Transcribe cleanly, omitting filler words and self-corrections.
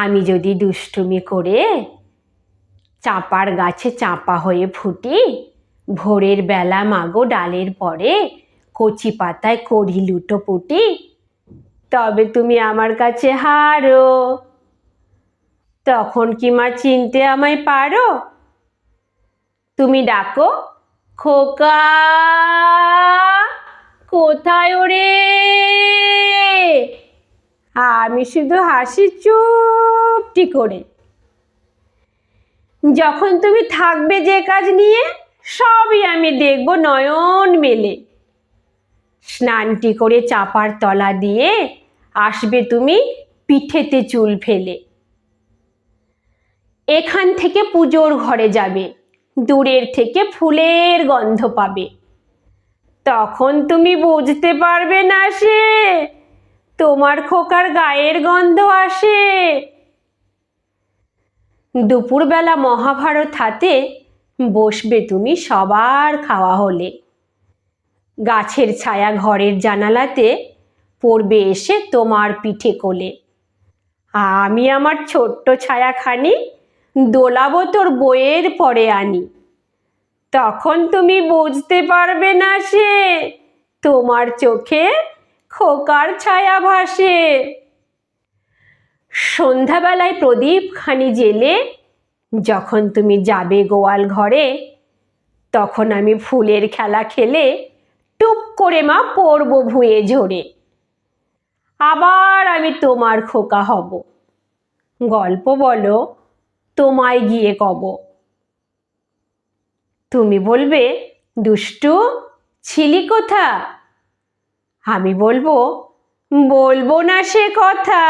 আমি যদি দুষ্টুমি করে চাঁপার গাছে চাঁপা হয়ে ফুটি, ভোরের বেলা মাগো ডালের পরে কচি পাতায় করি লুটোপুটি, তবে তুমি আমার কাছে হারো। তখন কি মা চিনতে আমায় পারো? তুমি ডাকো, খোকা কোথায় ওরে? আমি শুধু হাসি চুপটি করে। যখন তুমি থাকবে যে কাজ নিয়ে, সবই আমি দেখব নয়ন মেলে। স্নানটি করে চাপার তলা দিয়ে আসবে তুমি পিঠেতে চুল ফেলে। এখান থেকে পুজোর ঘরে যাবে, দূরের থেকে ফুলের গন্ধ পাবে। তখন তুমি বুঝতে পারবে না সে তোমার খোকার গায়ের গন্ধ আসে। দুপুরবেলা মহাভারত হাতে বসবে তুমি সবার খাওয়া হলে। গাছের ছায়া ঘরের জানালাতে পড়বে এসে তোমার পিঠে কোলে। আমি আমার ছোট্ট ছায়াখানি দোলাবো তোর বইয়ের পরে আনি। তখন তুমি বুঝতে পারবে না সে তোমার চোখে খোকার ছায়া ভাসে। সন্ধ্যাবেলায় প্রদীপ খানি জেলে যখন তুমি যাবে গোয়াল ঘরে, তখন আমি ফুলের খেলা খেলে টুপ করে মা পড়বো ভুঁয়ে ঝরে। আবার আমি তোমার খোকা হব, গল্প বলো তোমায় গিয়ে কব। তুমি বলবে, দুষ্টু ছিলি কোথা? আমি বলবো, বলবো না সে কথা।